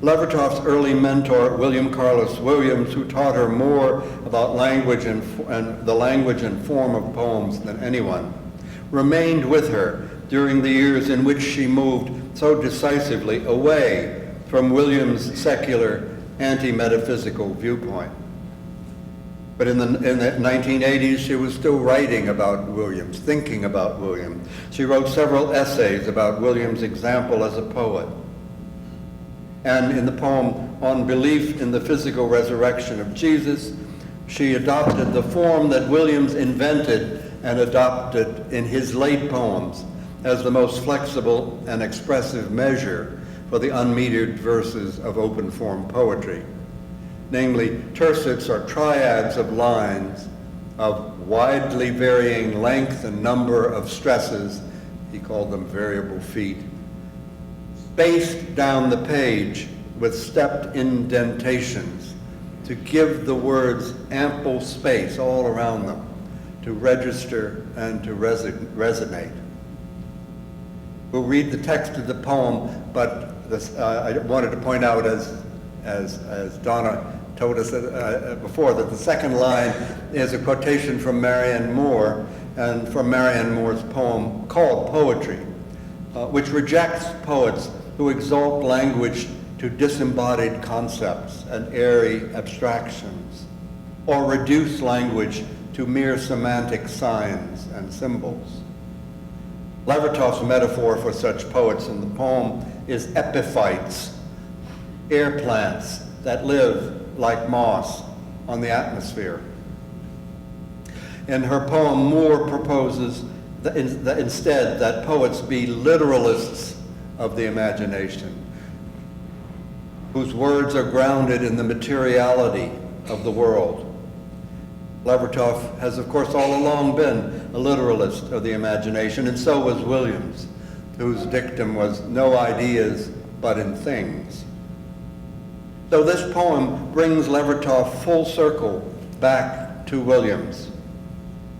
Levertov's early mentor, William Carlos Williams, who taught her more about language and the language and form of poems than anyone, remained with her during the years in which she moved so decisively away from Williams' secular, anti-metaphysical viewpoint. But in the 1980s, she was still writing about Williams, thinking about Williams. She wrote several essays about Williams' example as a poet. And in the poem On Belief in the Physical Resurrection of Jesus, she adopted the form that Williams invented and adopted in his late poems as the most flexible and expressive measure for the unmetered verses of open form poetry. Namely, tercets or triads of lines of widely varying length and number of stresses, he called them variable feet, spaced down the page with stepped indentations to give the words ample space all around them to register and to resonate. We'll read the text of the poem, but I wanted to point out, as Donna told us before, that the second line is a quotation from Marianne Moore, and from Marianne Moore's poem called Poetry, which rejects poets who exalt language to disembodied concepts and airy abstractions, or reduce language to mere semantic signs and symbols. Levertov's metaphor for such poets in the poem is epiphytes, air plants that live like moss on the atmosphere. In her poem, Moore proposes instead that poets be literalists of the imagination, whose words are grounded in the materiality of the world. Levertov has, of course, all along been a literalist of the imagination, and so was Williams, whose dictum was no ideas but in things. So this poem brings Levertov full circle back to Williams,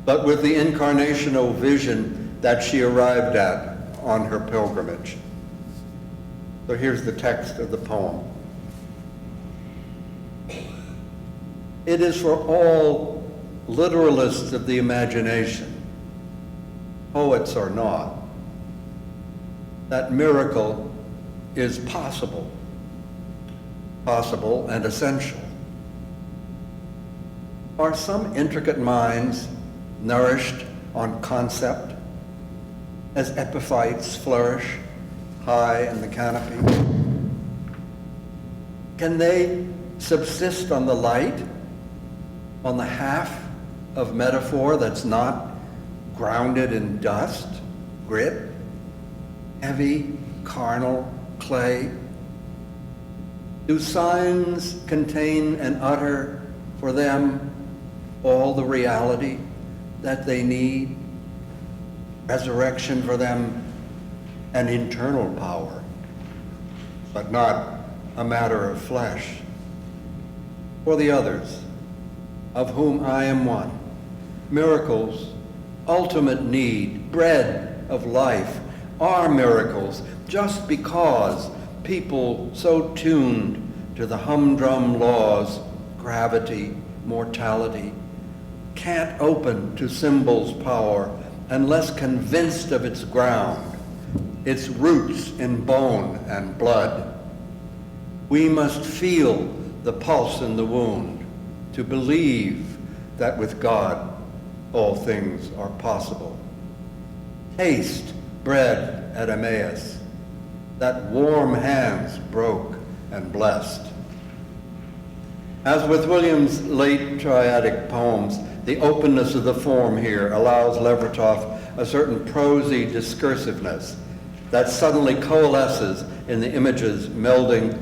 but with the incarnational vision that she arrived at on her pilgrimage. So here's the text of the poem. It is for all literalists of the imagination, poets or not, that miracle is possible and essential. Are some intricate minds nourished on concept as epiphytes flourish high in the canopy? Can they subsist on the light, on the half of metaphor that's not grounded in dust, grit, heavy, carnal clay? Do signs contain and utter for them all the reality that they need? Resurrection for them, an internal power, but not a matter of flesh. For the others, of whom I am one, miracles, ultimate need, bread of life, are miracles just because people so tuned to the humdrum laws, gravity, mortality, can't open to symbols' power unless convinced of its ground, its roots in bone and blood. We must feel the pulse in the wound to believe that with God all things are possible. Taste bread at Emmaus, that warm hands broke and blessed. As with Williams' late triadic poems, the openness of the form here allows Levertov a certain prosy discursiveness that suddenly coalesces in the images melding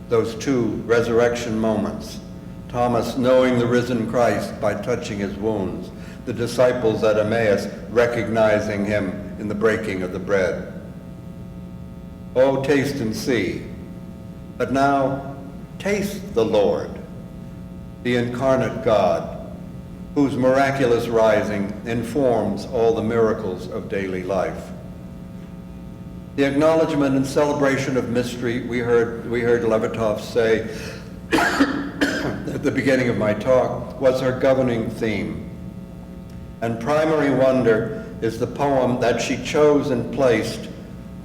those two resurrection moments. Thomas knowing the risen Christ by touching his wounds, the disciples at Emmaus recognizing him in the breaking of the bread. Oh, taste and see. But now, taste the Lord, the incarnate God, whose miraculous rising informs all the miracles of daily life. The acknowledgement and celebration of mystery, we heard Levertov say at the beginning of my talk, was her governing theme. And primary wonder is the poem that she chose and placed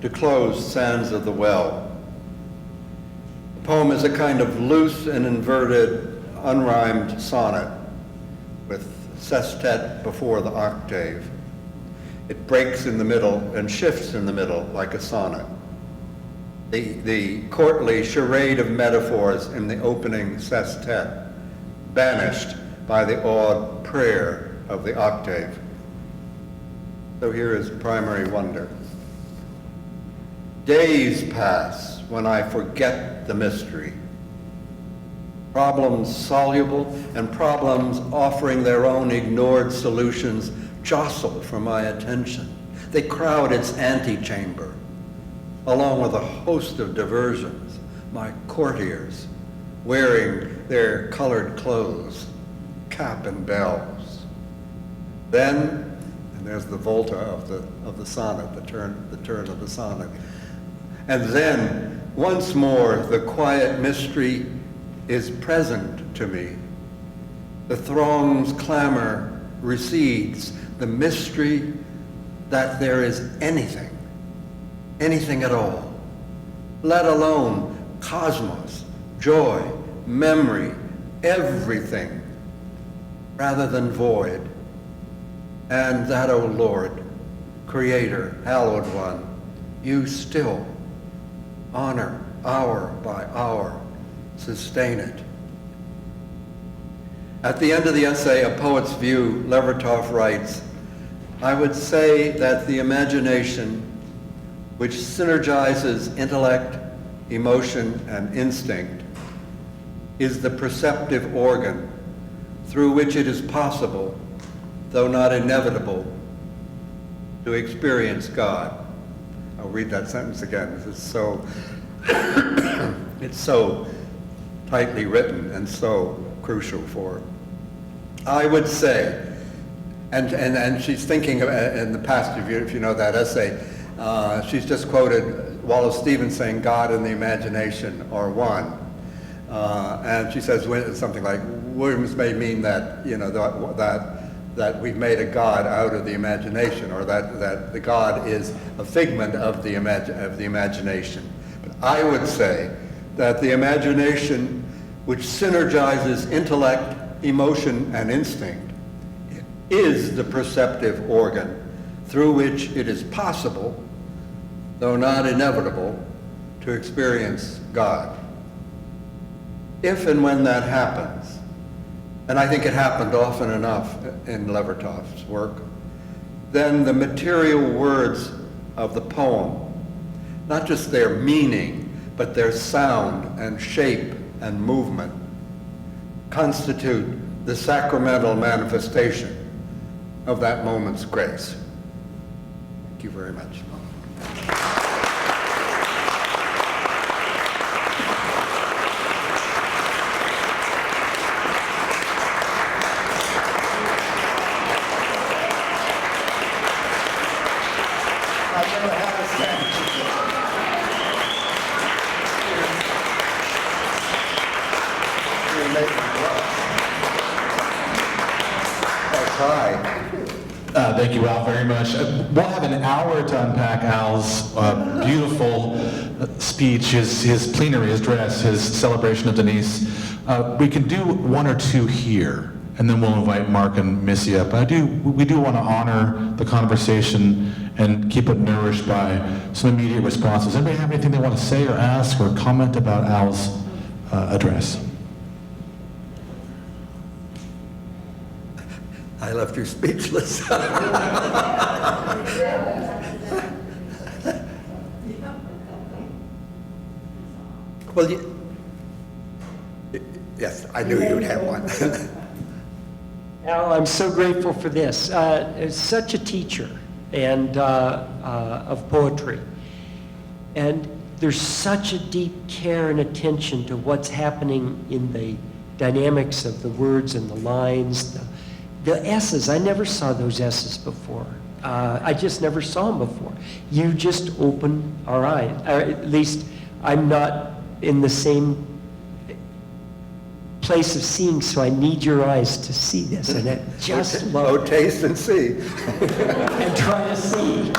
to close Sands of the Well. The poem is a kind of loose and inverted, unrhymed sonnet with sestet before the octave. It breaks in the middle and shifts in the middle like a sonnet. The courtly charade of metaphors in the opening sestet, banished by the awed prayer of the octave. So here is primary wonder. Days pass when I forget the mystery. Problems soluble and problems offering their own ignored solutions jostle for my attention. They crowd its antechamber, along with a host of diversions, my courtiers, wearing their colored clothes, cap and bells. Then, and there's the volta of the sonnet, the turn of the sonnet. And then, once more, the quiet mystery is present to me. The throng's clamor recedes, the mystery that there is anything at all, let alone cosmos, joy, memory, everything, rather than void. And that, O Lord, Creator, Hallowed One, you still honor hour by hour, sustain it. At the end of the essay, A Poet's View, Levertov writes, I would say that the imagination, which synergizes intellect, emotion, and instinct, is the perceptive organ through which it is possible, though not inevitable, to experience God. I'll read that sentence again. This is so, it's so tightly written and so crucial for it. I would say, and she's thinking of, in the past, if you know that essay, she's just quoted Wallace Stevens saying God and the imagination are one. And she says something like, Williams may mean that, that we've made a God out of the imagination, or that the God is a figment of the imagination. But I would say that the imagination, which synergizes intellect, emotion, and instinct, is the perceptive organ through which it is possible, though not inevitable, to experience God. If and when that happens, and I think it happened often enough in Levertov's work, then the material words of the poem, not just their meaning, but their sound and shape and movement, constitute the sacramental manifestation of that moment's grace. Thank you very much. Thank you, Al, very much. We'll have an hour to unpack Al's beautiful speech, his plenary address, his celebration of Denise. We can do one or two here, and then we'll invite Mark and Missy up. We do want to honor the conversation and keep it nourished by some immediate responses. Anybody have anything they want to say or ask or comment about Al's address? I left you speechless. Well, yes, I knew you'd have one. Al, I'm so grateful for this. As such a teacher and of poetry, and there's such a deep care and attention to what's happening in the dynamics of the words and the lines, The S's, I never saw those S's before. I just never saw them before. You just open our eyes, or at least I'm not in the same place of seeing, so I need your eyes to see this, and I just love Oh, it. taste and see. And try to see.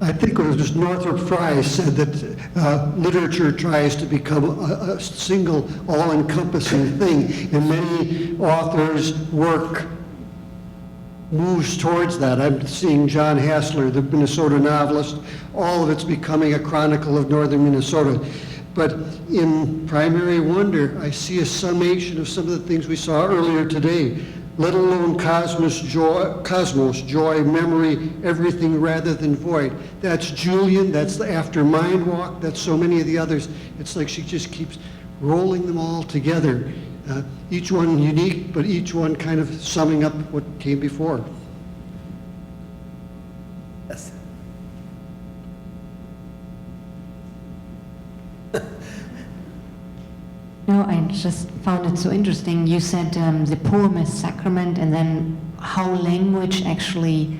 I think it was Northrop Frye said that literature tries to become a single, all-encompassing thing, and many authors' work moves towards that. I'm seeing John Hassler, the Minnesota novelist, all of it's becoming a chronicle of northern Minnesota. But in Primary Wonder, I see a summation of some of the things we saw earlier today. Let alone cosmos, joy, memory, everything rather than void. That's Julian, that's the After Mind Walk, that's so many of the others. It's like she just keeps rolling them all together. Each one unique, but each one kind of summing up what came before. Yes. No, I just found it so interesting. You said the poem is sacrament, and then how language actually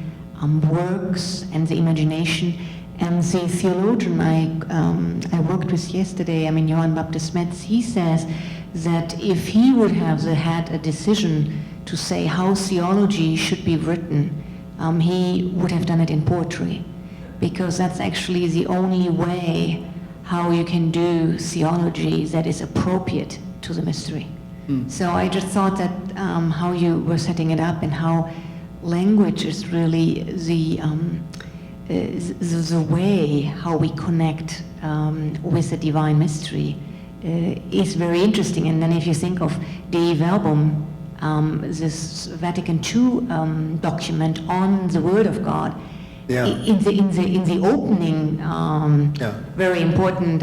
works and the imagination. And the theologian I worked with yesterday, Johann Baptist Metz, he says that if he would have had a decision to say how theology should be written, he would have done it in poetry, because that's actually the only way how you can do theology that is appropriate to the mystery. So I just thought that how you were setting it up and how language is really the way how we connect with the divine mystery is very interesting. And then if you think of Dei Verbum, this Vatican II document on the Word of God, Yeah. in the opening very important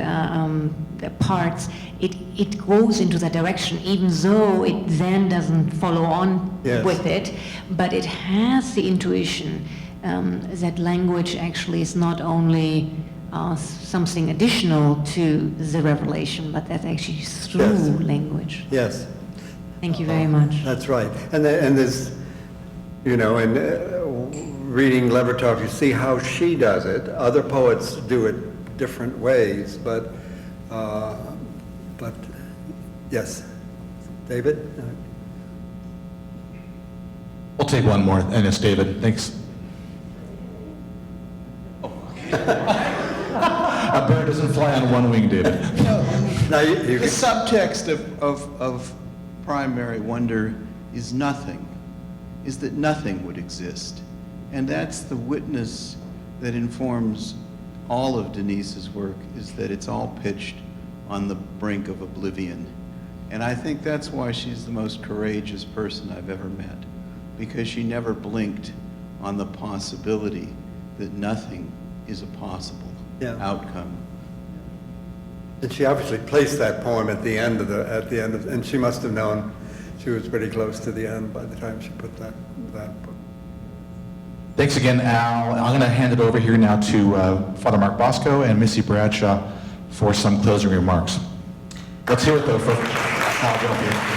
parts, it goes into that direction, even though it then doesn't follow on Yes. with it, but it has the intuition that language actually is not only something additional to the revelation, but that actually through Yes. language. Yes. Thank you very much. That's right. And there's, reading Levertov, you see how she does it. Other poets do it different ways, but yes. David? We'll take one more, and it's David. Thanks. A bird doesn't fly on one wing, David. Now, The subtext of Primary Wonder is nothing, is that nothing would exist. And that's the witness that informs all of Denise's work, is that it's all pitched on the brink of oblivion. And I think that's why she's the most courageous person I've ever met, because she never blinked on the possibility that nothing is a possible outcome. and she obviously placed that poem at the end of and she must have known she was pretty close to the end by the time she put that book. Thanks again, Al. I'm going to hand it over here now to Father Mark Bosco and Missy Bradshaw for some closing remarks. Let's hear it, though, for Al Gelpi.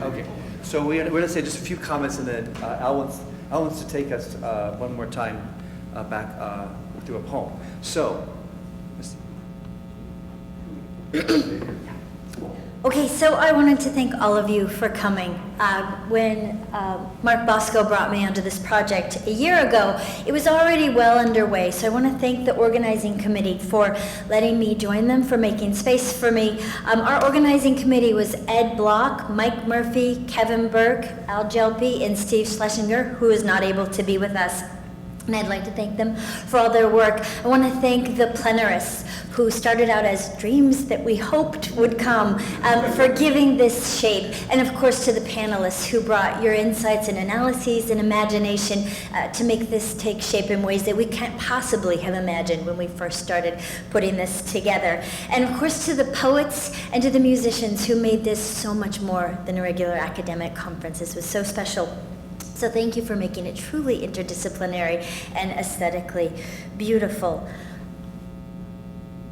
Okay, so we're going to say just a few comments, and then Al wants to take us one more time back through a poem. So, Okay, so I wanted to thank all of you for coming. When Mark Bosco brought me onto this project a year ago, it was already well underway, so I want to thank the organizing committee for letting me join them, for making space for me. Our organizing committee was Ed Block, Mike Murphy, Kevin Burke, Al Gelpi, and Steve Schlesinger, who is not able to be with us. And I'd like to thank them for all their work. I want to thank the plenarists who started out as dreams that we hoped would come, for giving this shape. And of course to the panelists who brought your insights and analyses and imagination to make this take shape in ways that we can't possibly have imagined when we first started putting this together. And of course to the poets and to the musicians who made this so much more than a regular academic conference. This was so special. So thank you for making it truly interdisciplinary and aesthetically beautiful.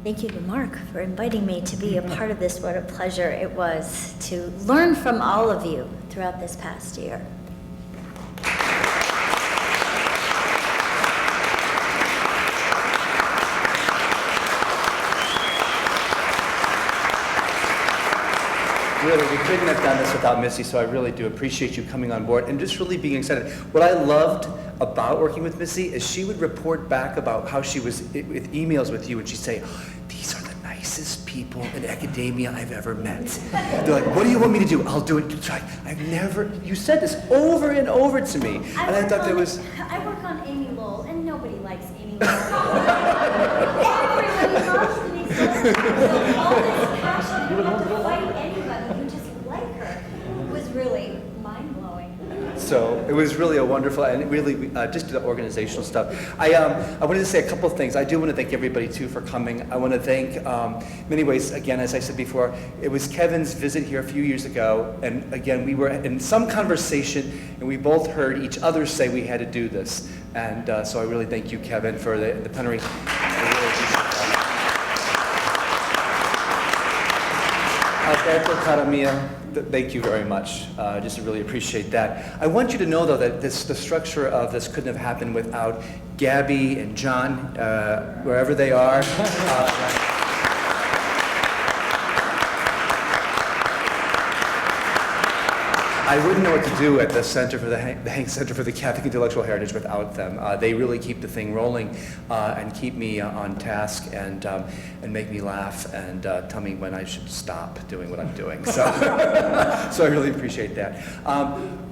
Thank you to Mark for inviting me to be a part of this. What a pleasure it was to learn from all of you throughout this past year. Really, we couldn't have done this without Missy, so I really do appreciate you coming on board and just really being excited. What I loved about working with Missy is she would report back about how she was with emails with you, and she'd say, "These are the nicest people in academia I've ever met." They're like, "What do you want me to do?" "I'll do it." You said this over and over to me, and I thought there was... I work on Amy Lowell, and nobody likes Amy Lowell. Everybody loves Denise Levertov. All this passion, you don't have to fight anybody, you just like her. It was really mind-blowing. So it was really a wonderful, and really just the organizational stuff. I wanted to say a couple of things. I do want to thank everybody too for coming. I want to thank, many ways, again, as I said before, it was Kevin's visit here a few years ago, and again, we were in some conversation, and we both heard each other say we had to do this. And so I really thank you, Kevin, for the plenary. Alberto Caramia, thank you very much. Just really appreciate that. I want you to know, though, that the structure of this couldn't have happened without Gabby and John, wherever they are. I wouldn't know what to do at the Center for the Hank Center for the Catholic Intellectual Heritage without them. They really keep the thing rolling and keep me on task and make me laugh and tell me when I should stop doing what I'm doing. So, so I really appreciate that.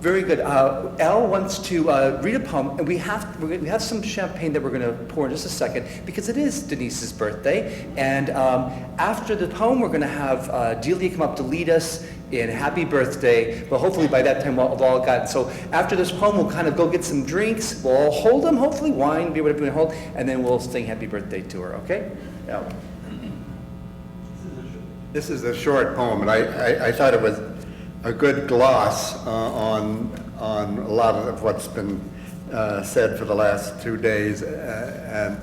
Very good. Al wants to read a poem, and we have some champagne that we're going to pour in just a second because it is Denise's birthday. And after the poem, we're going to have Delia come up to lead us in Happy Birthday, but hopefully by that time we'll have all gotten. So after this poem, we'll kind of go get some drinks. We'll all hold them, hopefully, wine, beer, whatever we hold, and then we'll sing Happy Birthday to her, okay? Yeah. This is a short poem, and I thought it was a good gloss on a lot of what's been said for the last 2 days. And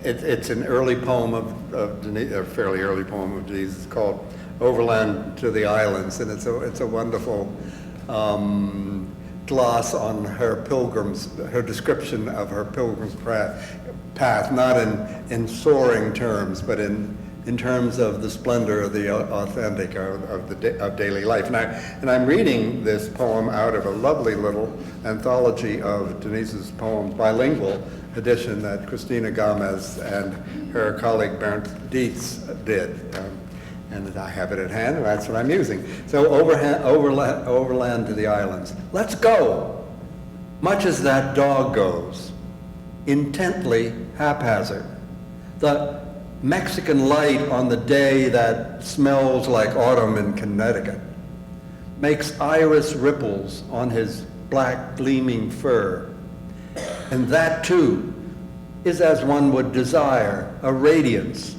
it's an early poem of Denise, a fairly early poem of Denise. It's called Overland to the Islands, and it's a wonderful gloss on her description of her pilgrim's path, not in soaring terms, but in terms of the splendor of the authentic of daily life. And I'm reading this poem out of a lovely little anthology of Denise's poems, bilingual edition that Christina Gomez and her colleague Bernd Dietz did. And I have it at hand, and that's what I'm using. So overland to the islands. Let's go, much as that dog goes, intently haphazard. The Mexican light on the day that smells like autumn in Connecticut makes iris ripples on his black gleaming fur. And that, too, is as one would desire, a radiance,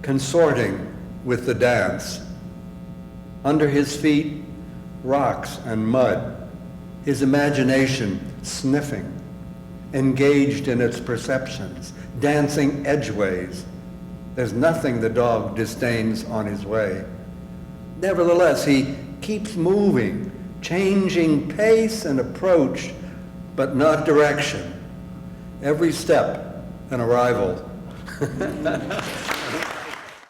consorting with the dance. Under his feet, rocks and mud, his imagination sniffing, engaged in its perceptions, dancing edgeways. There's nothing the dog disdains on his way. Nevertheless, he keeps moving, changing pace and approach, but not direction. Every step, an arrival.